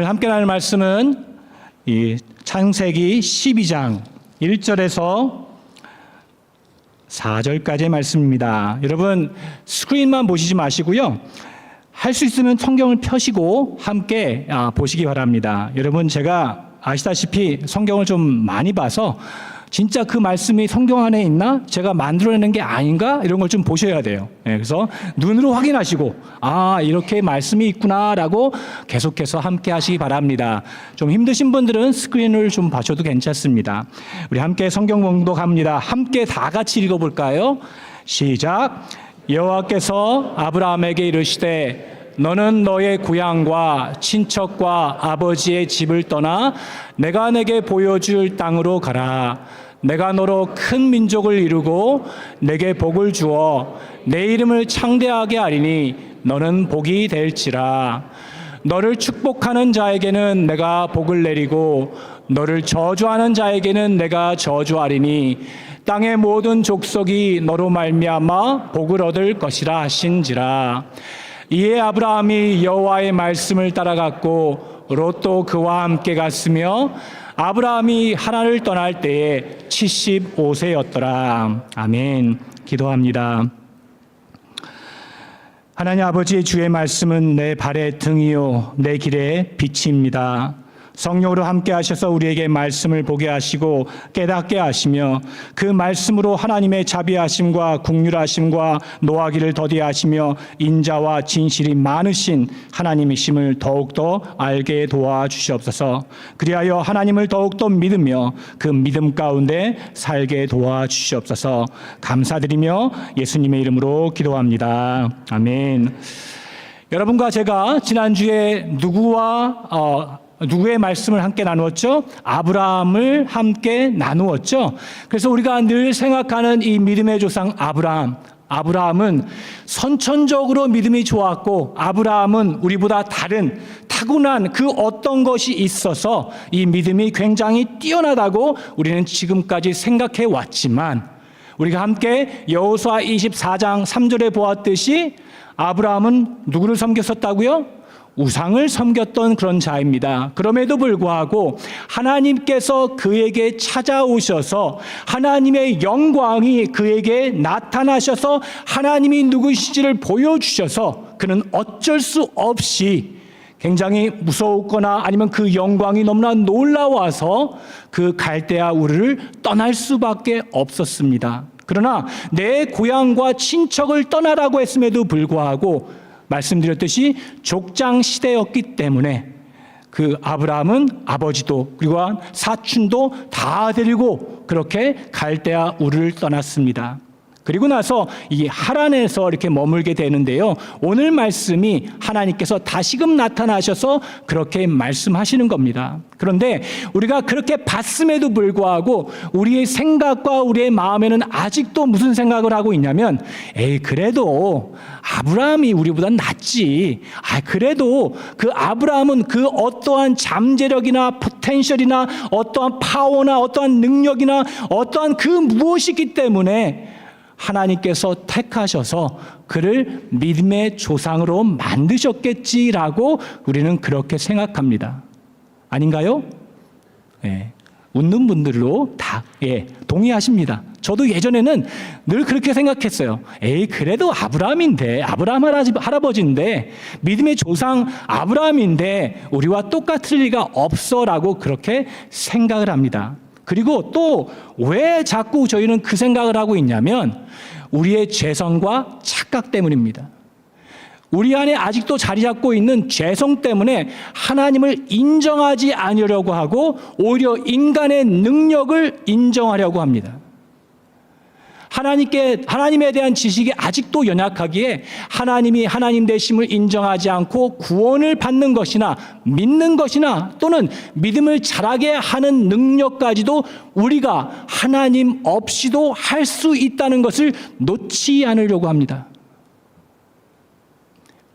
함께 나눌 말씀은 이 창세기 12장 1절에서 4절까지의 말씀입니다. 여러분 스크린만 보시지 마시고요. 할 수 있으면 성경을 펴시고 함께 보시기 바랍니다. 여러분 제가 아시다시피 성경을 좀 많이 봐서 진짜 그 말씀이 성경 안에 있나? 제가 만들어내는 게 아닌가? 이런 걸 좀 보셔야 돼요. 그래서 눈으로 확인하시고 이렇게 말씀이 있구나라고 계속해서 함께 하시기 바랍니다. 좀 힘드신 분들은 스크린을 좀 봐셔도 괜찮습니다. 우리 함께 성경 봉독합니다. 함께 다 같이 읽어볼까요? 시작. 여호와께서 아브라함에게 이르시되 너는 너의 고향과 친척과 아버지의 집을 떠나 내가 내게 보여줄 땅으로 가라. 내가 너로 큰 민족을 이루고 내게 복을 주어 내 이름을 창대하게 하리니 너는 복이 될지라. 너를 축복하는 자에게는 내가 복을 내리고 너를 저주하는 자에게는 내가 저주하리니 땅의 모든 족속이 너로 말미암아 복을 얻을 것이라 하신지라. 이에 아브라함이 여호와의 말씀을 따라갔고 롯도 그와 함께 갔으며 아브라함이 하란을 떠날 때에 75세였더라. 아멘. 기도합니다. 하나님 아버지, 주의 말씀은 내 발의 등이요 내 길의 빛입니다. 성령으로 함께 하셔서 우리에게 말씀을 보게 하시고 깨닫게 하시며 그 말씀으로 하나님의 자비하심과 긍휼하심과 노하기를 더디하시며 인자와 진실이 많으신 하나님이심을 더욱더 알게 도와주시옵소서. 그리하여 하나님을 더욱더 믿으며 그 믿음 가운데 살게 도와주시옵소서. 감사드리며 예수님의 이름으로 기도합니다. 아멘. 여러분과 제가 지난주에 누구의 말씀을 함께 나누었죠? 아브라함을 함께 나누었죠. 그래서 우리가 늘 생각하는 이 믿음의 조상 아브라함은 선천적으로 믿음이 좋았고 아브라함은 우리보다 다른 타고난 그 어떤 것이 있어서 이 믿음이 굉장히 뛰어나다고 우리는 지금까지 생각해 왔지만 우리가 함께 여호수아 24장 3절에 보았듯이 아브라함은 누구를 섬겼었다고요? 우상을 섬겼던 그런 자입니다. 그럼에도 불구하고 하나님께서 그에게 찾아오셔서 하나님의 영광이 그에게 나타나셔서 하나님이 누구신지를 보여주셔서 그는 어쩔 수 없이 굉장히 무서웠거나 아니면 그 영광이 너무나 놀라워서 그 갈대아 우르를 떠날 수밖에 없었습니다. 그러나 내 고향과 친척을 떠나라고 했음에도 불구하고 말씀드렸듯이 족장 시대였기 때문에 그 아브라함은 아버지도 그리고 사촌도 다 데리고 그렇게 갈대아 우르를 떠났습니다. 그리고 나서 이 하란에서 이렇게 머물게 되는데요. 오늘 말씀이 하나님께서 다시금 나타나셔서 그렇게 말씀하시는 겁니다. 그런데 우리가 그렇게 봤음에도 불구하고 우리의 생각과 우리의 마음에는 아직도 무슨 생각을 하고 있냐면 그래도 아브라함이 우리보다 낫지. 그래도 그 아브라함은 그 어떠한 잠재력이나 포텐셜이나 어떠한 파워나 어떠한 능력이나 어떠한 그 무엇이기 때문에 하나님께서 택하셔서 그를 믿음의 조상으로 만드셨겠지라고 우리는 그렇게 생각합니다. 아닌가요? 웃는 분들로 다 동의하십니다. 저도 예전에는 늘 그렇게 생각했어요. 그래도 아브라함 할아버지인데 믿음의 조상 아브라함인데 우리와 똑같을 리가 없어라고 그렇게 생각을 합니다. 그리고 또 왜 자꾸 저희는 그 생각을 하고 있냐면 우리의 죄성과 착각 때문입니다. 우리 안에 아직도 자리 잡고 있는 죄성 때문에 하나님을 인정하지 않으려고 하고 오히려 인간의 능력을 인정하려고 합니다. 하나님에 대한 지식이 아직도 연약하기에 하나님이 하나님 되심을 인정하지 않고 구원을 받는 것이나 믿는 것이나 또는 믿음을 자라게 하는 능력까지도 우리가 하나님 없이도 할 수 있다는 것을 놓지 않으려고 합니다.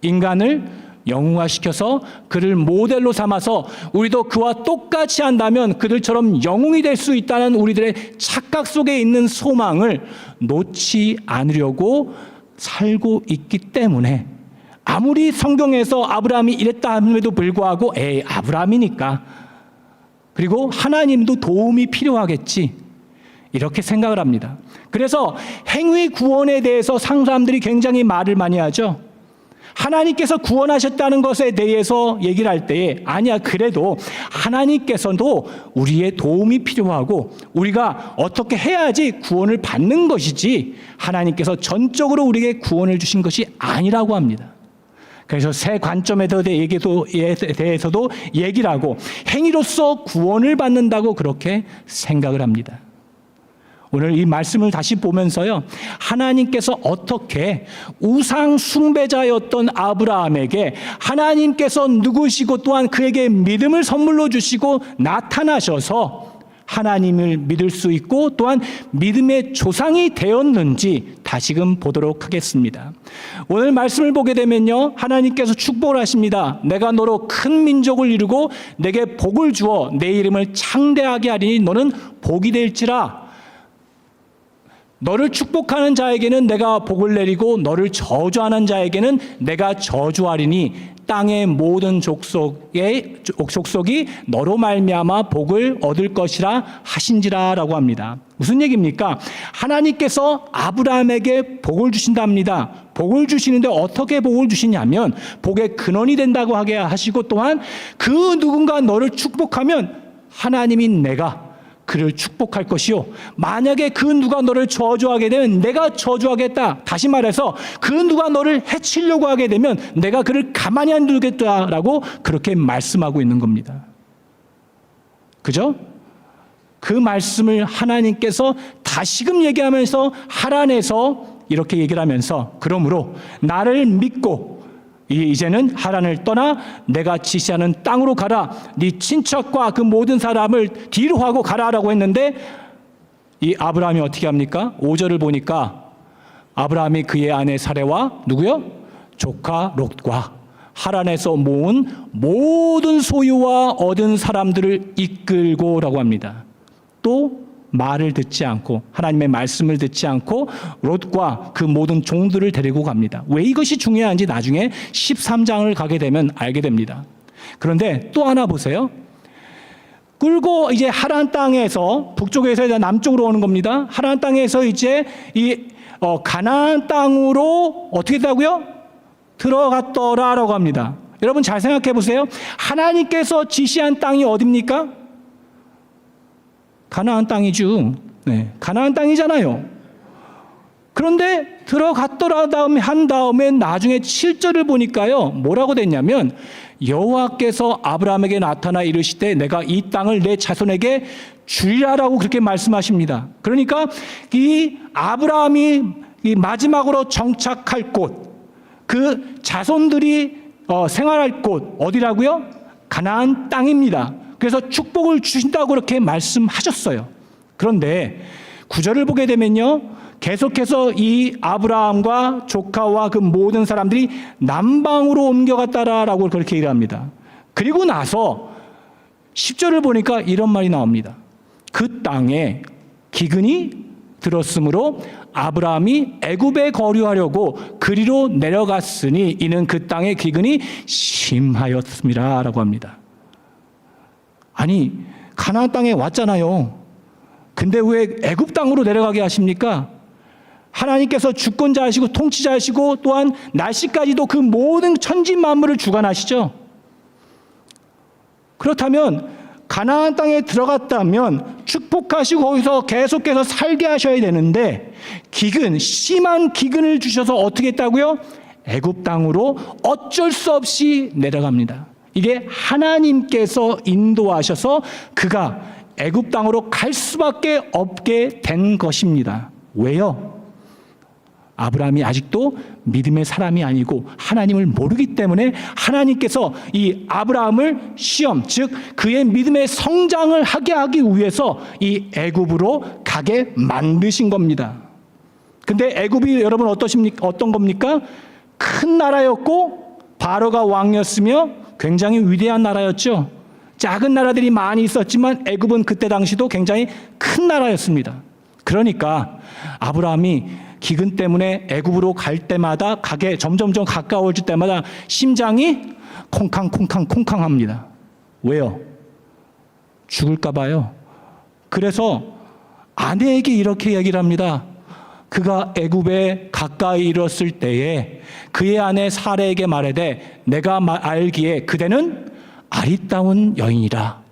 인간을 영웅화시켜서 그를 모델로 삼아서 우리도 그와 똑같이 한다면 그들처럼 영웅이 될 수 있다는 우리들의 착각 속에 있는 소망을 놓지 않으려고 살고 있기 때문에 아무리 성경에서 아브라함이 이랬다 함에도 불구하고 아브라함이니까, 그리고 하나님도 도움이 필요하겠지, 이렇게 생각을 합니다. 그래서 행위 구원에 대해서 사람들이 굉장히 말을 많이 하죠. 하나님께서 구원하셨다는 것에 대해서 얘기를 할 때에 아니야, 그래도 하나님께서도 우리의 도움이 필요하고 우리가 어떻게 해야지 구원을 받는 것이지 하나님께서 전적으로 우리에게 구원을 주신 것이 아니라고 합니다. 그래서 새 관점에 대해서도 얘기를 하고 행위로서 구원을 받는다고 그렇게 생각을 합니다. 오늘 이 말씀을 다시 보면서요, 하나님께서 어떻게 우상 숭배자였던 아브라함에게 하나님께서 누구시고 또한 그에게 믿음을 선물로 주시고 나타나셔서 하나님을 믿을 수 있고 또한 믿음의 조상이 되었는지 다시금 보도록 하겠습니다. 오늘 말씀을 보게 되면요, 하나님께서 축복을 하십니다. 내가 너로 큰 민족을 이루고 내게 복을 주어 내 이름을 창대하게 하리니 너는 복이 될지라. 너를 축복하는 자에게는 내가 복을 내리고 너를 저주하는 자에게는 내가 저주하리니 땅의 모든 족속이 너로 말미암아 복을 얻을 것이라 하신지라라고 합니다. 무슨 얘기입니까? 하나님께서 아브라함에게 복을 주신답니다. 복을 주시는데 어떻게 복을 주시냐면 복의 근원이 된다고 하게 하시고 또한 그 누군가 너를 축복하면 하나님이 내가 그를 축복할 것이요, 만약에 그 누가 너를 저주하게 되면 내가 저주하겠다. 다시 말해서 그 누가 너를 해치려고 하게 되면 내가 그를 가만히 안 두겠다라고 그렇게 말씀하고 있는 겁니다. 그죠? 그 말씀을 하나님께서 다시금 얘기하면서 하란에서 이렇게 얘기를 하면서, 그러므로 나를 믿고 이제는 하란을 떠나 내가 지시하는 땅으로 가라. 네 친척과 그 모든 사람을 뒤로 하고 가라라고 했는데 이 아브라함이 어떻게 합니까? 5절을 보니까 아브라함이 그의 아내 사레와 누구요? 조카 롯과 하란에서 모은 모든 소유와 얻은 사람들을 이끌고라고 합니다. 또 말을 듣지 않고 하나님의 말씀을 듣지 않고 롯과 그 모든 종들을 데리고 갑니다. 왜 이것이 중요한지 나중에 13장을 가게 되면 알게 됩니다. 그런데 또 하나 보세요. 끌고 이제 하란 땅에서 북쪽에서 이제 남쪽으로 오는 겁니다. 하란 땅에서 이제 이 가나안 땅으로 어떻게 됐다고요? 들어갔더라라고 합니다. 여러분 잘 생각해 보세요. 하나님께서 지시한 땅이 어디입니까? 가나안 땅이죠. 네, 가나안 땅이잖아요. 그런데 들어갔더라 한 다음에 나중에 7절을 보니까요, 뭐라고 됐냐면 여호와께서 아브라함에게 나타나 이르시되 내가 이 땅을 내 자손에게 주리라라고 그렇게 말씀하십니다. 그러니까 이 아브라함이 이 마지막으로 정착할 곳, 그 자손들이 생활할 곳 어디라고요? 가나안 땅입니다. 그래서 축복을 주신다고 그렇게 말씀하셨어요. 그런데 9절을 보게 되면요, 계속해서 이 아브라함과 조카와 그 모든 사람들이 남방으로 옮겨갔다라고 그렇게 얘기합니다. 그리고 나서 10절을 보니까 이런 말이 나옵니다. 그 땅에 기근이 들었으므로 아브라함이 애굽에 거류하려고 그리로 내려갔으니 이는 그 땅의 기근이 심하였습니다라고 합니다. 아니, 가나안 땅에 왔잖아요. 근데 왜 애굽 땅으로 내려가게 하십니까? 하나님께서 주권자이시고 통치자이시고 또한 날씨까지도 그 모든 천지 만물을 주관하시죠. 그렇다면 가나안 땅에 들어갔다면 축복하시고 거기서 계속해서 살게 하셔야 되는데 심한 기근을 주셔서 어떻게 했다고요? 애굽 땅으로 어쩔 수 없이 내려갑니다. 이게 하나님께서 인도하셔서 그가 애굽 땅으로 갈 수밖에 없게 된 것입니다. 왜요? 아브라함이 아직도 믿음의 사람이 아니고 하나님을 모르기 때문에 하나님께서 이 아브라함을 시험, 즉 그의 믿음의 성장을 하게 하기 위해서 이 애굽으로 가게 만드신 겁니다. 근데 애굽이 여러분 어떤 겁니까? 큰 나라였고 바로가 왕이었으며 굉장히 위대한 나라였죠. 작은 나라들이 많이 있었지만 애굽은 그때 당시도 굉장히 큰 나라였습니다. 그러니까 아브라함이 기근 때문에 애굽으로 갈 때마다 점점점 가까워질 때마다 심장이 콩캉콩캉콩캉 합니다. 왜요? 죽을까 봐요. 그래서 아내에게 이렇게 얘기를 합니다. 그가 애굽에 가까이 이르렀을 때에 그의 아내 사레에게 말하되 내가 알기에 그대는 아리따운 여인이라.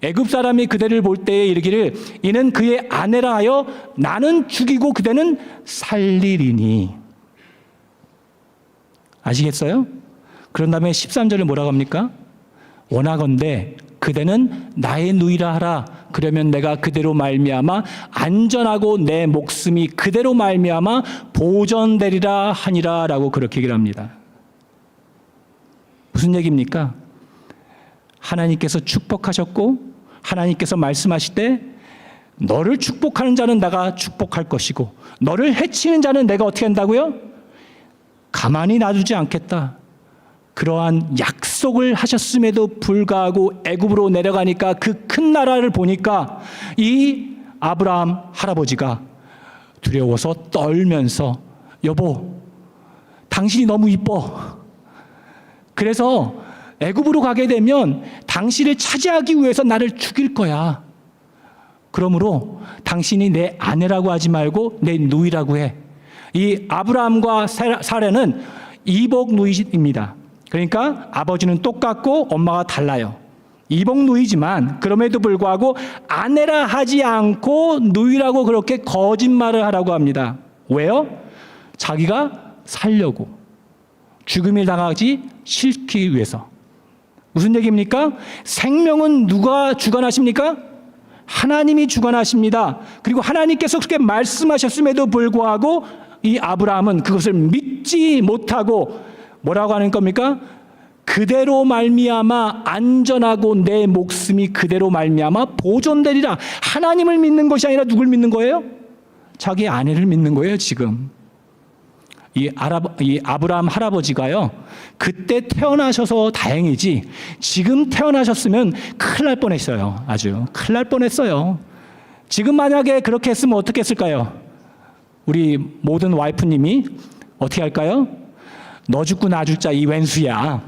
애굽 사람이 그대를 볼 때에 이르기를 이는 그의 아내라 하여 나는 죽이고 그대는 살리리니. 아시겠어요? 그런 다음에 13절에 뭐라고 합니까? 원하건대 그대는 나의 누이라 하라. 그러면 내가 그대로 말미암아 안전하고 내 목숨이 그대로 말미암아 보존되리라 하니라 라고 그렇게 얘기를 합니다. 무슨 얘기입니까? 하나님께서 축복하셨고 하나님께서 말씀하실 때 너를 축복하는 자는 내가 축복할 것이고 너를 해치는 자는 내가 어떻게 한다고요? 가만히 놔두지 않겠다. 그러한 약속을 하셨음에도 불구하고 애굽으로 내려가니까 그 큰 나라를 보니까 이 아브라함 할아버지가 두려워서 떨면서 여보, 당신이 너무 이뻐. 그래서 애굽으로 가게 되면 당신을 차지하기 위해서 나를 죽일 거야. 그러므로 당신이 내 아내라고 하지 말고 내 누이라고 해. 이 아브라함과 사레는 이복 누이입니다. 그러니까 아버지는 똑같고 엄마가 달라요. 이복 누이지만 그럼에도 불구하고 아내라 하지 않고 누이라고 그렇게 거짓말을 하라고 합니다. 왜요? 자기가 살려고. 죽음을 당하지 싫기 위해서. 무슨 얘기입니까? 생명은 누가 주관하십니까? 하나님이 주관하십니다. 그리고 하나님께서 그렇게 말씀하셨음에도 불구하고 이 아브라함은 그것을 믿지 못하고 뭐라고 하는 겁니까? 그대로 말미암아 안전하고 내 목숨이 그대로 말미암아 보존되리라. 하나님을 믿는 것이 아니라 누굴 믿는 거예요? 자기 아내를 믿는 거예요, 지금. 이 아브라함 할아버지가요, 그때 태어나셔서 다행이지, 지금 태어나셨으면 큰일 날 뻔했어요. 아주 큰일 날 뻔했어요. 지금 만약에 그렇게 했으면 어떻게 했을까요? 우리 모든 와이프님이 어떻게 할까요? 너 죽고 나 죽자 이 왼수야.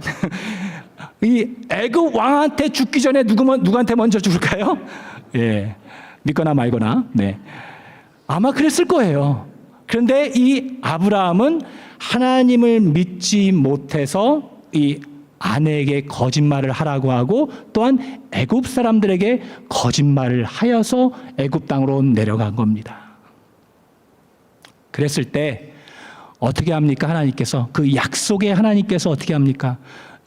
이 애굽 왕한테 죽기 전에 누구한테 먼저 죽을까요? 예, 믿거나 말거나. 네, 아마 그랬을 거예요. 그런데 이 아브라함은 하나님을 믿지 못해서 이 아내에게 거짓말을 하라고 하고 또한 애굽 사람들에게 거짓말을 하여서 애굽 땅으로 내려간 겁니다. 그랬을 때 어떻게 합니까? 하나님께서 그 약속의 하나님께서 어떻게 합니까?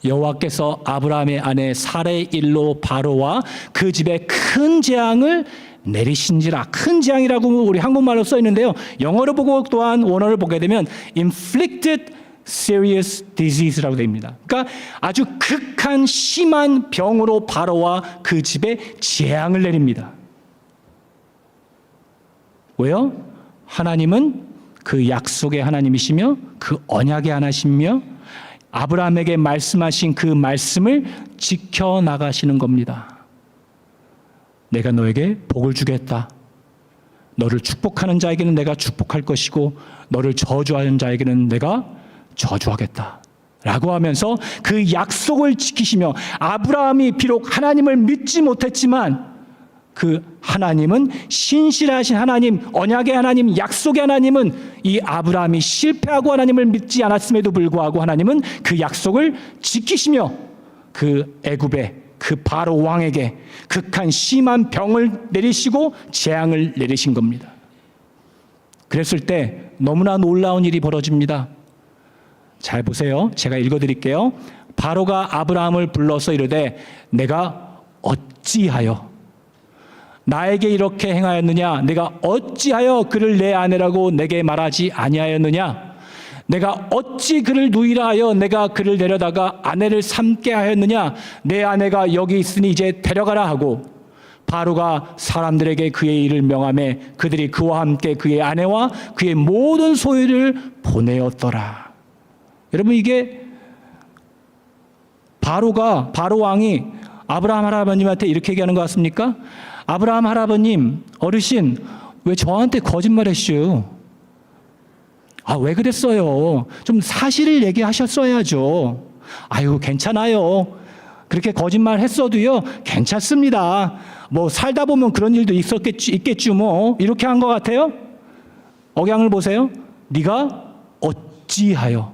여호와께서 아브라함의 아내 사레의 일로 바로와 그 집에 큰 재앙을 내리신지라. 큰 재앙이라고 우리 한국말로 써 있는데요. 영어로 보고 또한 원어를 보게 되면 inflicted serious disease라고 됩니다. 그러니까 아주 극한 심한 병으로 바로와 그 집에 재앙을 내립니다. 왜요? 하나님은 그 약속의 하나님이시며 그 언약의 하나님이시며 아브라함에게 말씀하신 그 말씀을 지켜나가시는 겁니다. 내가 너에게 복을 주겠다. 너를 축복하는 자에게는 내가 축복할 것이고 너를 저주하는 자에게는 내가 저주하겠다. 라고 하면서 그 약속을 지키시며 아브라함이 비록 하나님을 믿지 못했지만 그 하나님은 신실하신 하나님, 언약의 하나님, 약속의 하나님은 이 아브라함이 실패하고 하나님을 믿지 않았음에도 불구하고 하나님은 그 약속을 지키시며 그 애굽의 그 바로 왕에게 극한 심한 병을 내리시고 재앙을 내리신 겁니다. 그랬을 때 너무나 놀라운 일이 벌어집니다. 잘 보세요. 제가 읽어드릴게요. 바로가 아브라함을 불러서 이르되 내가 어찌하여 나에게 이렇게 행하였느냐? 내가 어찌하여 그를 내 아내라고 내게 말하지 아니하였느냐? 내가 어찌 그를 누이라 하여 내가 그를 데려다가 아내를 삼게 하였느냐? 내 아내가 여기 있으니 이제 데려가라 하고 바로가 사람들에게 그의 일을 명하매 그들이 그와 함께 그의 아내와 그의 모든 소유를 보내었더라. 여러분, 이게 바로 왕이 아브라함 할아버님한테 이렇게 얘기하는 것 같습니까? 아브라함 할아버님, 어르신, 왜 저한테 거짓말했슈? 왜 그랬어요? 좀 사실을 얘기하셨어야죠. 아유, 괜찮아요. 그렇게 거짓말 했어도요, 괜찮습니다. 뭐 살다 보면 그런 일도 있겠죠, 뭐. 이렇게 한 것 같아요? 억양을 보세요. 네가 어찌하여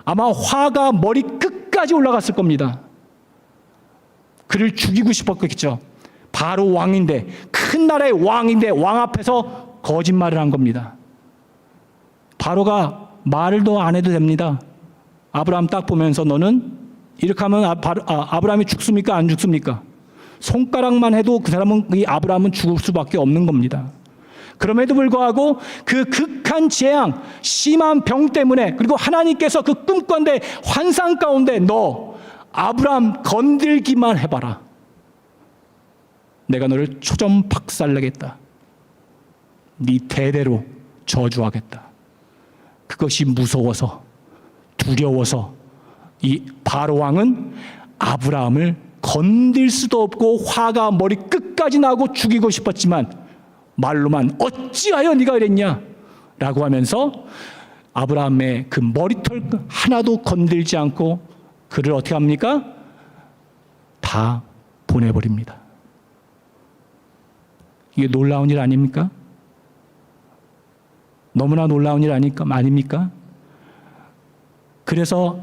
아마 화가 머리 끝까지 올라갔을 겁니다. 그를 죽이고 싶었겠죠. 바로 왕인데, 큰 나라의 왕인데 왕 앞에서 거짓말을 한 겁니다. 바로가 말도 안 해도 됩니다. 아브라함 딱 보면서 너는 이렇게 하면 아브라함이 죽습니까? 안 죽습니까? 손가락만 해도 그 사람은, 이 아브라함은 죽을 수밖에 없는 겁니다. 그럼에도 불구하고 그 극한 재앙, 심한 병 때문에, 그리고 하나님께서 그 꿈가운데, 환상 가운데 너 아브라함 건들기만 해봐라. 내가 너를 초점 박살내겠다. 네 대대로 저주하겠다. 그것이 무서워서, 두려워서 이 바로 왕은 아브라함을 건들 수도 없고 화가 머리 끝까지 나고 죽이고 싶었지만 말로만 어찌하여 네가 이랬냐 라고 하면서 아브라함의 그 머리털 하나도 건들지 않고 그를 어떻게 합니까? 다 보내버립니다. 이게 놀라운 일 아닙니까? 너무나 놀라운 일 아닙니까? 그래서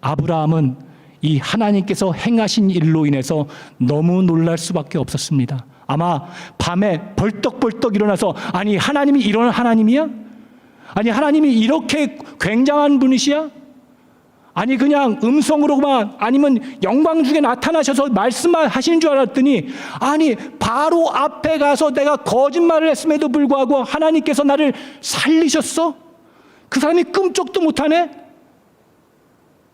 아브라함은 이 하나님께서 행하신 일로 인해서 너무 놀랄 수밖에 없었습니다. 아마 밤에 벌떡벌떡 일어나서, 아니 하나님이 이런 하나님이야? 아니 하나님이 이렇게 굉장한 분이시야? 아니 그냥 음성으로만, 아니면 영광 중에 나타나셔서 말씀하시는 줄 알았더니, 아니 바로 앞에 가서 내가 거짓말을 했음에도 불구하고 하나님께서 나를 살리셨어? 그 사람이 끔찍도 못하네?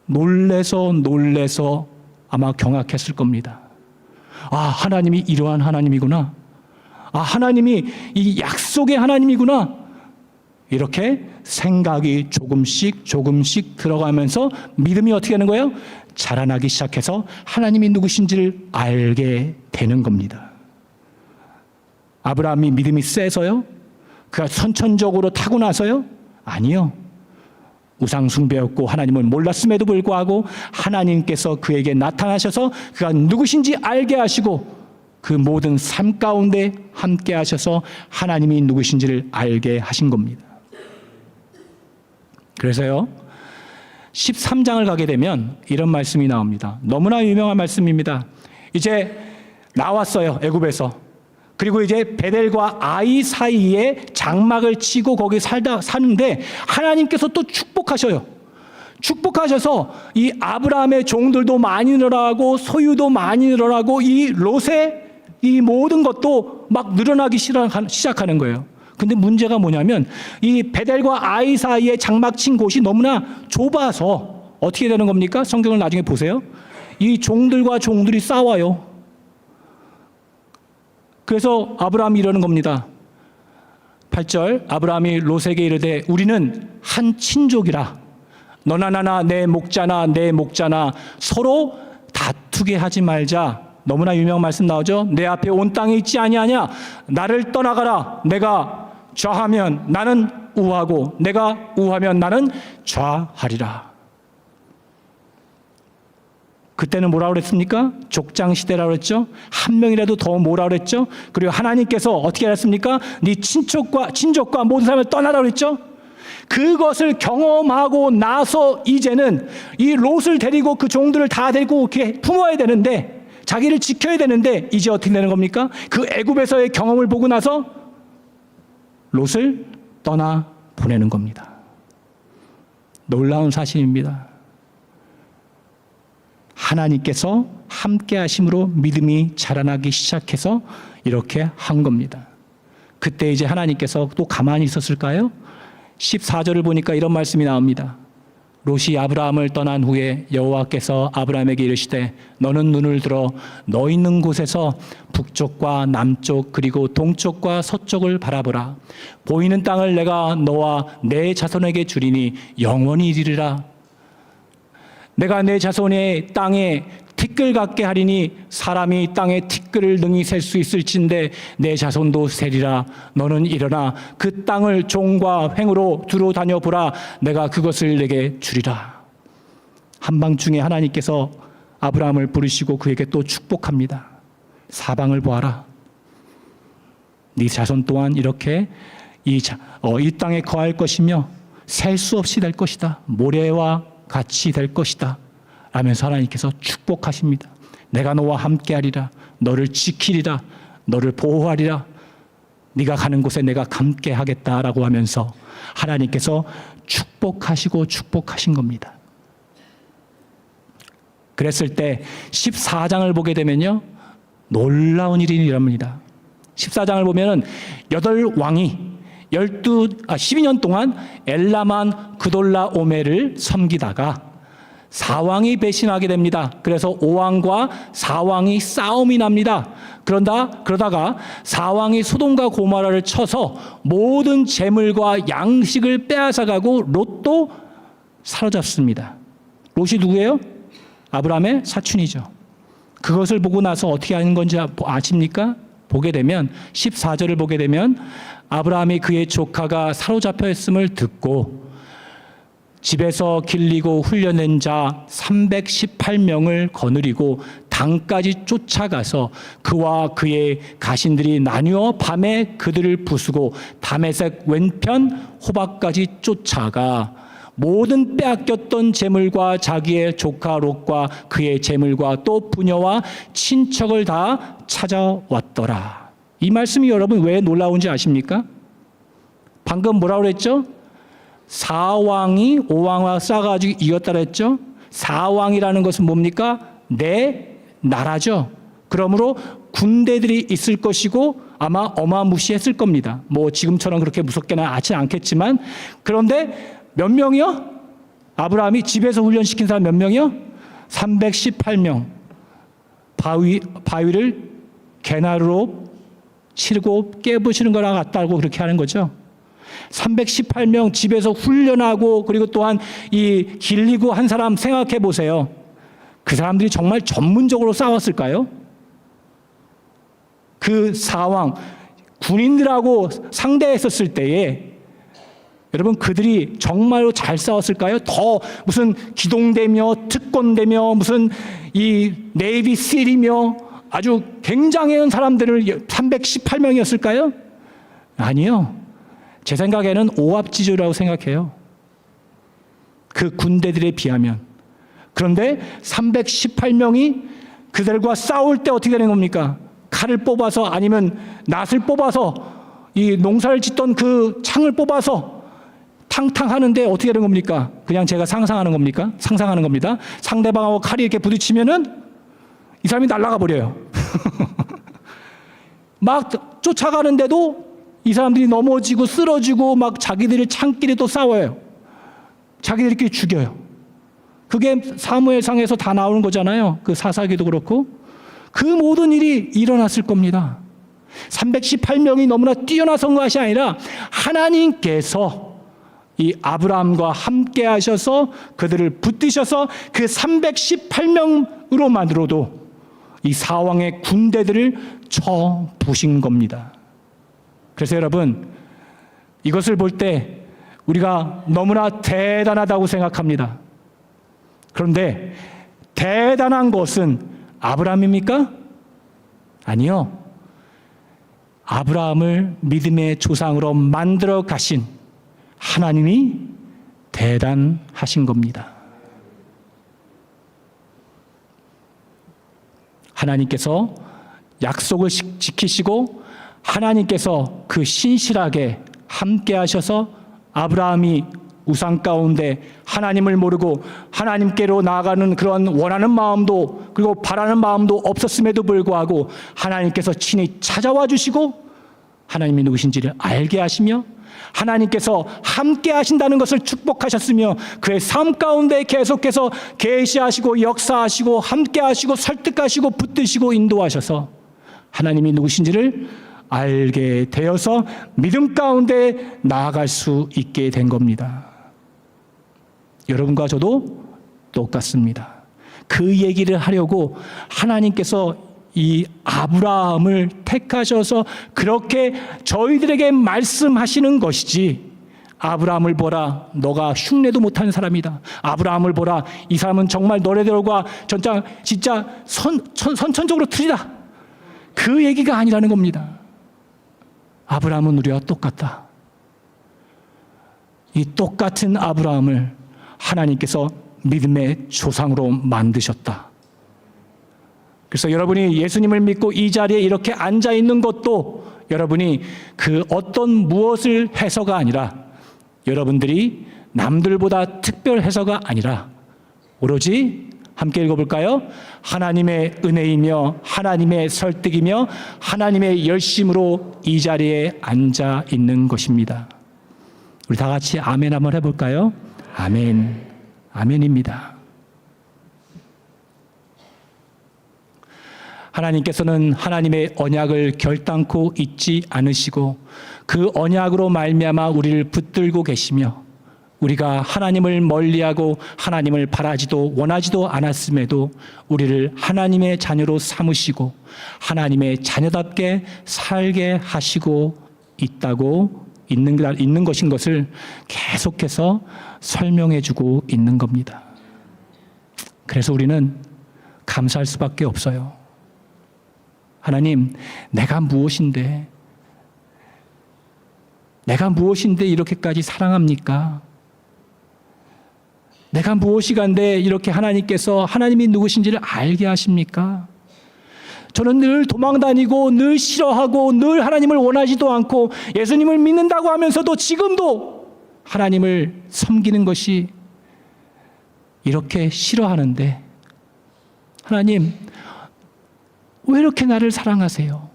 놀래서 아마 경악했을 겁니다. 하나님이 이러한 하나님이구나. 하나님이 이 약속의 하나님이구나. 이렇게 생각이 조금씩 들어가면서 믿음이 어떻게 하는 거예요? 자라나기 시작해서 하나님이 누구신지를 알게 되는 겁니다. 아브라함이 믿음이 세서요? 그가 선천적으로 타고나서요? 아니요. 우상 숭배였고 하나님을 몰랐음에도 불구하고 하나님께서 그에게 나타나셔서 그가 누구신지 알게 하시고 그 모든 삶 가운데 함께 하셔서 하나님이 누구신지를 알게 하신 겁니다. 그래서요, 13장을 가게 되면 이런 말씀이 나옵니다. 너무나 유명한 말씀입니다. 이제 나왔어요, 애굽에서. 그리고 이제 베델과 아이 사이에 장막을 치고 거기 사는데 하나님께서 또 축복하셔요. 축복하셔서 이 아브라함의 종들도 많이 늘어나고 소유도 많이 늘어나고 이 롯의 이 모든 것도 막 늘어나기 시작하는 거예요. 근데 문제가 뭐냐면 이 베델과 아이 사이에 장막 친 곳이 너무나 좁아서 어떻게 되는 겁니까? 성경을 나중에 보세요. 이 종들과 종들이 싸워요. 그래서 아브라함이 이러는 겁니다. 8절, 아브라함이 롯에게 이르되 우리는 한 친족이라 너나 나나 내 목자나 내 목자나 서로 다투게 하지 말자. 너무나 유명한 말씀 나오죠. 내 앞에 온 땅에 있지 아니하냐. 나를 떠나가라. 내가 좌하면 나는 우하고 내가 우하면 나는 좌하리라. 그때는 뭐라고 그랬습니까? 족장 시대라고 그랬죠. 한 명이라도 더 뭐라고 그랬죠. 그리고 하나님께서 어떻게 하셨습니까? 네 친족과 모든 사람을 떠나라고 그랬죠. 그것을 경험하고 나서 이제는 이 롯을 데리고 그 종들을 다 데리고 이렇게 품어야 되는데, 자기를 지켜야 되는데, 이제 어떻게 되는 겁니까? 그 애굽에서의 경험을 보고 나서 롯을 떠나 보내는 겁니다. 놀라운 사실입니다. 하나님께서 함께 하심으로 믿음이 자라나기 시작해서 이렇게 한 겁니다. 그때 이제 하나님께서 또 가만히 있었을까요? 14절을 보니까 이런 말씀이 나옵니다. 롯이 아브라함을 떠난 후에 여호와께서 아브라함에게 이르시되 너는 눈을 들어 너 있는 곳에서 북쪽과 남쪽 그리고 동쪽과 서쪽을 바라보라. 보이는 땅을 내가 너와 내 자손에게 주리니 영원히 이르리라. 내가 내 자손의 땅에 티끌 같게 하리니 사람이 땅에 티끌을 능히 셀 수 있을진데 내 자손도 세리라. 너는 일어나 그 땅을 종과 횡으로 두루 다녀보라. 내가 그것을 내게 주리라. 한밤중에 하나님께서 아브라함을 부르시고 그에게 또 축복합니다. 사방을 보아라. 네 자손 또한 이렇게 이 땅에 거할 것이며 셀 수 없이 될 것이다. 모래와 같이 될 것이다. 라면서 하나님께서 축복하십니다. 내가 너와 함께하리라. 너를 지키리라. 너를 보호하리라. 네가 가는 곳에 내가 함께하겠다라고 하면서 하나님께서 축복하시고 축복하신 겁니다. 그랬을 때 14장을 보게 되면요, 놀라운 일이 일어납니다. 14장을 보면은 8왕이 12년 동안 엘라만 그돌라오멜을 섬기다가 4왕이 배신하게 됩니다. 그래서 5왕과 4왕이 싸움이 납니다. 그러다가 4왕이 소돔과 고모라를 쳐서 모든 재물과 양식을 빼앗아가고 롯도 사로잡습니다. 롯이 누구예요? 아브라함의 사촌이죠. 그것을 보고 나서 어떻게 하는 건지 아십니까? 보게 되면 14절을 보게 되면 아브라함이 그의 조카가 사로잡혀 있음을 듣고 집에서 길리고 훈련된 자 318명을 거느리고 당까지 쫓아가서 그와 그의 가신들이 나뉘어 밤에 그들을 부수고 다메섹 왼편 호박까지 쫓아가 모든 빼앗겼던 재물과 자기의 조카 롯과 그의 재물과 또 부녀와 친척을 다 찾아왔더라. 이 말씀이 여러분 왜 놀라운지 아십니까? 방금 뭐라고 그랬죠? 4왕이 5왕과 싸가지고 이겼다 그랬죠? 4왕이라는 것은 뭡니까? 내 나라죠. 그러므로 군대들이 있을 것이고 아마 어마무시했을 겁니다. 뭐 지금처럼 그렇게 무섭게는 하지 않겠지만, 그런데 몇 명이요? 아브라함이 집에서 훈련시킨 사람 몇 명이요? 318명. 바위를 개나루로 치르고 깨부시는 거랑 같다고 그렇게 하는 거죠. 318명 집에서 훈련하고 그리고 또한 이 길리고 한 사람 생각해 보세요. 그 사람들이 정말 전문적으로 싸웠을까요? 그 4왕 군인들하고 상대했었을 때에 여러분 그들이 정말로 잘 싸웠을까요? 더 무슨 기동대며 특권대며 무슨 이 네이비 실이며 아주 굉장한 사람들을 318명이었을까요? 아니요. 제 생각에는 오합지졸이라고 생각해요. 그 군대들에 비하면. 그런데 318명이 그들과 싸울 때 어떻게 되는 겁니까? 칼을 뽑아서 아니면 낫을 뽑아서 이 농사를 짓던 그 창을 뽑아서 탕탕 하는데 어떻게 되는 겁니까? 그냥 제가 상상하는 겁니까? 상상하는 겁니다. 상대방하고 칼이 이렇게 부딪히면은 이 사람이 날아가 버려요. 막 쫓아가는데도 이 사람들이 넘어지고 쓰러지고 막 자기들이 창끼리 또 싸워요. 자기들끼리 죽여요. 그게 사무엘상에서 다 나오는 거잖아요. 그 사사기도 그렇고. 그 모든 일이 일어났을 겁니다. 318명이 너무나 뛰어나선 것이 아니라 하나님께서 이 아브라함과 함께 하셔서 그들을 붙드셔서 그 318명으로만으로도 이 사왕의 군대들을 쳐 부신 겁니다. 그래서 여러분 이것을 볼 때 우리가 너무나 대단하다고 생각합니다. 그런데 대단한 것은 아브라함입니까? 아니요. 아브라함을 믿음의 조상으로 만들어 가신 하나님이 대단하신 겁니다. 하나님께서 약속을 지키시고 하나님께서 그 신실하게 함께 하셔서 아브라함이 우상 가운데 하나님을 모르고 하나님께로 나아가는 그런 원하는 마음도 그리고 바라는 마음도 없었음에도 불구하고 하나님께서 친히 찾아와 주시고 하나님이 누구신지를 알게 하시며 하나님께서 함께 하신다는 것을 축복하셨으며 그의 삶 가운데 계속해서 계시하시고 역사하시고 함께 하시고 설득하시고 붙드시고 인도하셔서 하나님이 누구신지를 알게 되어서 믿음 가운데 나아갈 수 있게 된 겁니다. 여러분과 저도 똑같습니다. 그 얘기를 하려고 하나님께서 이 아브라함을 택하셔서 그렇게 저희들에게 말씀하시는 것이지, 아브라함을 보라, 너가 흉내도 못하는 사람이다. 아브라함을 보라, 이 사람은 정말 너네들과 진짜 선천적으로 틀리다. 그 얘기가 아니라는 겁니다. 아브라함은 우리와 똑같다. 이 똑같은 아브라함을 하나님께서 믿음의 조상으로 만드셨다. 그래서 여러분이 예수님을 믿고 이 자리에 이렇게 앉아 있는 것도 여러분이 그 어떤 무엇을 해서가 아니라, 여러분들이 남들보다 특별해서가 아니라 오로지 함께 읽어볼까요? 하나님의 은혜이며 하나님의 설득이며 하나님의 열심으로 이 자리에 앉아 있는 것입니다. 우리 다 같이 아멘 한번 해볼까요? 아멘. 아멘입니다. 하나님께서는 하나님의 언약을 결단코 잊지 않으시고 그 언약으로 말미암아 우리를 붙들고 계시며, 우리가 하나님을 멀리하고 하나님을 바라지도 원하지도 않았음에도 우리를 하나님의 자녀로 삼으시고 하나님의 자녀답게 살게 하시고 있는 것인 것을 계속해서 설명해 주고 있는 겁니다. 그래서 우리는 감사할 수밖에 없어요. 하나님, 내가 무엇인데 이렇게까지 사랑합니까? 내가 무엇이간데 이렇게 하나님이 누구신지를 알게 하십니까? 저는 늘 도망다니고 늘 싫어하고 늘 하나님을 원하지도 않고 예수님을 믿는다고 하면서도 지금도 하나님을 섬기는 것이 이렇게 싫어하는데, 하나님, 왜 이렇게 나를 사랑하세요?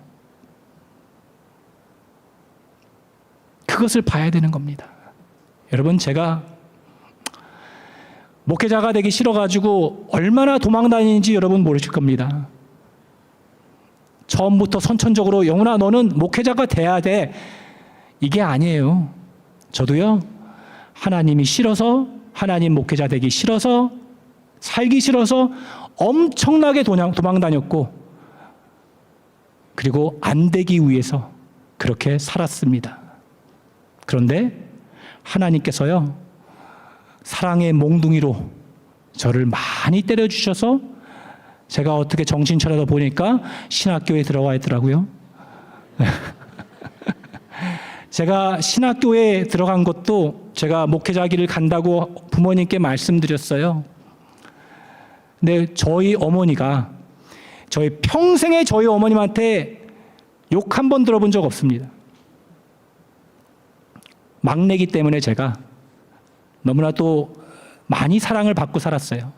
그것을 봐야 되는 겁니다. 여러분, 제가 목회자가 되기 싫어가지고 얼마나 도망다니는지 여러분 모르실 겁니다. 처음부터 선천적으로 영훈아 너는 목회자가 돼야 돼, 이게 아니에요. 저도요, 하나님이 싫어서, 하나님 목회자 되기 싫어서, 살기 싫어서 엄청나게 도망다녔고, 그리고 안 되기 위해서 그렇게 살았습니다. 그런데 하나님께서요, 사랑의 몽둥이로 저를 많이 때려주셔서 제가 어떻게 정신 차려서 보니까 신학교에 들어가 있더라고요. 제가 신학교에 들어간 것도 제가 목회자기를 간다고 부모님께 말씀드렸어요. 근데 저희 어머니가 평생에 저희 어머님한테 욕 한 번 들어본 적 없습니다. 막내기 때문에 제가 너무나 또 많이 사랑을 받고 살았어요.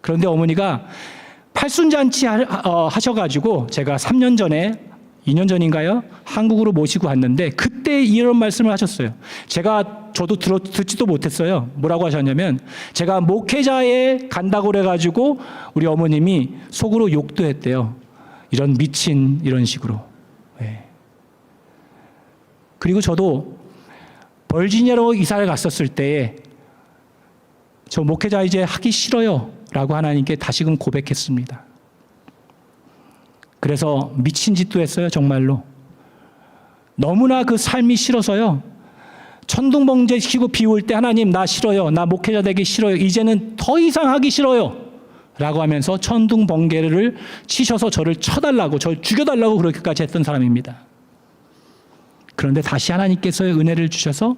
그런데 어머니가 팔순잔치 하셔가지고 제가 3년 전에, 2년 전인가요? 한국으로 모시고 왔는데 그때 이런 말씀을 하셨어요. 저도 듣지도 못했어요. 뭐라고 하셨냐면, 제가 목회자에 간다고 그래가지고 우리 어머님이 속으로 욕도 했대요. 이런 미친, 이런 식으로. 네. 그리고 저도 버지니아로 이사를 갔었을 때에 저 목회자 이제 하기 싫어요 라고 하나님께 다시금 고백했습니다. 그래서 미친 짓도 했어요. 정말로 너무나 그 삶이 싫어서요, 천둥번개 치고 비올 때 하나님 나 싫어요, 나 목회자 되기 싫어요, 이제는 더 이상 하기 싫어요 라고 하면서 천둥번개를 치셔서 저를 쳐달라고, 저를 죽여달라고 그렇게까지 했던 사람입니다. 그런데 다시 하나님께서의 은혜를 주셔서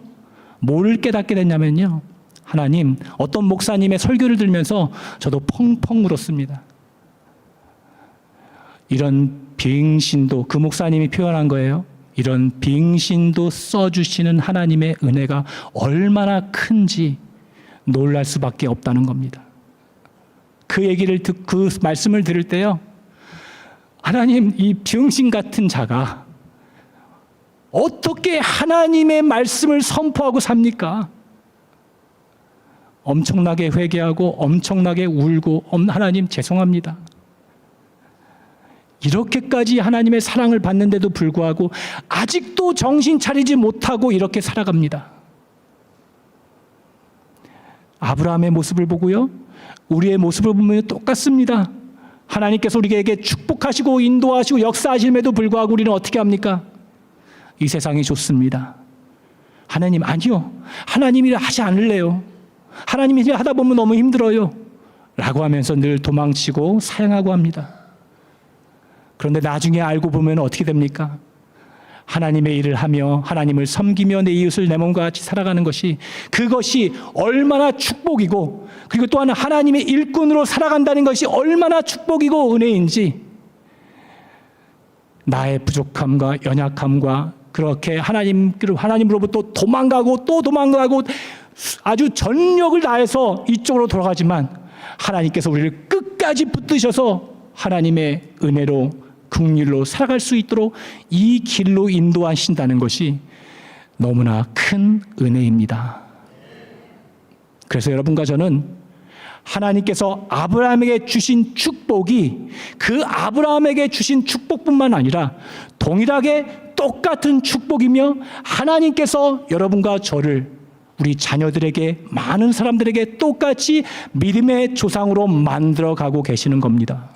뭘 깨닫게 됐냐면요, 하나님, 어떤 목사님의 설교를 들으면서 저도 펑펑 울었습니다. 이런 빙신도, 그 목사님이 표현한 거예요. 이런 빙신도 써주시는 하나님의 은혜가 얼마나 큰지 놀랄 수밖에 없다는 겁니다. 그 말씀을 들을 때요, 하나님, 이 병신 같은 자가 어떻게 하나님의 말씀을 선포하고 삽니까? 엄청나게 회개하고 엄청나게 울고, 하나님 죄송합니다. 이렇게까지 하나님의 사랑을 받는데도 불구하고 아직도 정신 차리지 못하고 이렇게 살아갑니다. 아브라함의 모습을 보고요, 우리의 모습을 보면 똑같습니다. 하나님께서 우리에게 축복하시고 인도하시고 역사하심에도 불구하고 우리는 어떻게 합니까? 이 세상이 좋습니다. 하나님 아니요. 하나님이 하지 않을래요. 하나님이 하다 보면 너무 힘들어요. 라고 하면서 늘 도망치고 사양하고 합니다. 그런데 나중에 알고 보면 어떻게 됩니까? 하나님의 일을 하며 하나님을 섬기며 내 이웃을 내 몸과 같이 살아가는 것이 그것이 얼마나 축복이고 그리고 또한 하나님의 일꾼으로 살아간다는 것이 얼마나 축복이고 은혜인지 나의 부족함과 연약함과 그렇게 하나님으로부터 도망가고 또 도망가고 아주 전력을 다해서 이쪽으로 돌아가지만 하나님께서 우리를 끝까지 붙드셔서 하나님의 은혜로 긍휼로 살아갈 수 있도록 이 길로 인도하신다는 것이 너무나 큰 은혜입니다. 그래서 여러분과 저는 하나님께서 아브라함에게 주신 축복이 그 아브라함에게 주신 축복뿐만 아니라 동일하게 똑같은 축복이며 하나님께서 여러분과 저를 우리 자녀들에게 많은 사람들에게 똑같이 믿음의 조상으로 만들어가고 계시는 겁니다.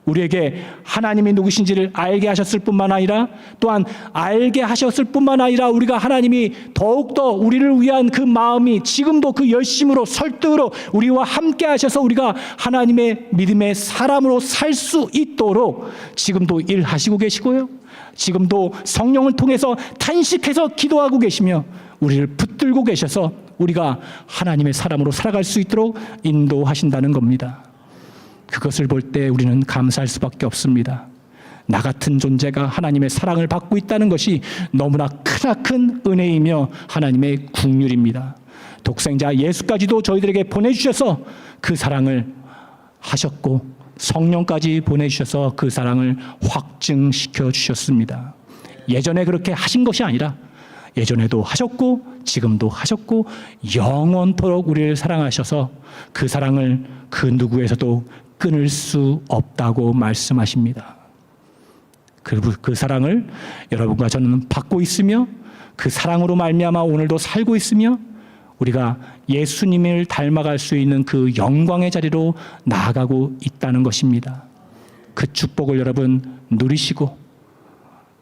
우리에게 하나님이 누구신지를 알게 하셨을 뿐만 아니라 또한 알게 하셨을 뿐만 아니라 우리가 하나님이 더욱더 우리를 위한 그 마음이 지금도 그 열심으로 설득으로 우리와 함께 하셔서 우리가 하나님의 믿음의 사람으로 살 수 있도록 지금도 일하시고 계시고요. 지금도 성령을 통해서 탄식해서 기도하고 계시며 우리를 붙들고 계셔서 우리가 하나님의 사람으로 살아갈 수 있도록 인도하신다는 겁니다. 그것을 볼 때 우리는 감사할 수밖에 없습니다. 나 같은 존재가 하나님의 사랑을 받고 있다는 것이 너무나 크나큰 은혜이며 하나님의 긍휼입니다. 독생자 예수까지도 저희들에게 보내주셔서 그 사랑을 하셨고 성령까지 보내주셔서 그 사랑을 확증시켜 주셨습니다. 예전에 그렇게 하신 것이 아니라 예전에도 하셨고 지금도 하셨고 영원토록 우리를 사랑하셔서 그 사랑을 그 누구에서도 끊을 수 없다고 말씀하십니다. 그 사랑을 여러분과 저는 받고 있으며 그 사랑으로 말미암아 오늘도 살고 있으며 우리가 예수님을 닮아갈 수 있는 그 영광의 자리로 나아가고 있다는 것입니다. 그 축복을 여러분 누리시고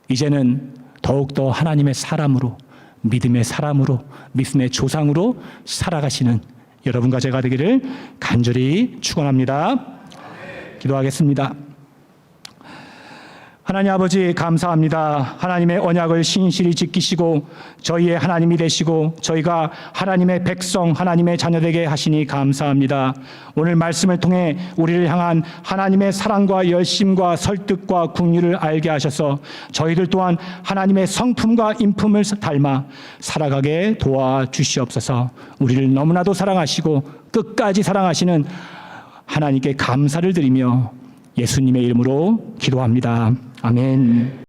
이제는 더욱더 하나님의 사람으로 믿음의 사람으로 믿음의 조상으로 살아가시는 여러분과 제가 되기를 간절히 축원합니다. 기도하겠습니다. 하나님 아버지 감사합니다. 하나님의 언약을 신실히 지키시고 저희의 하나님이 되시고 저희가 하나님의 백성 하나님의 자녀되게 하시니 감사합니다. 오늘 말씀을 통해 우리를 향한 하나님의 사랑과 열심과 설득과 긍휼을 알게 하셔서 저희들 또한 하나님의 성품과 인품을 닮아 살아가게 도와주시옵소서. 우리를 너무나도 사랑하시고 끝까지 사랑하시는 하나님께 감사를 드리며 예수님의 이름으로 기도합니다. 아멘.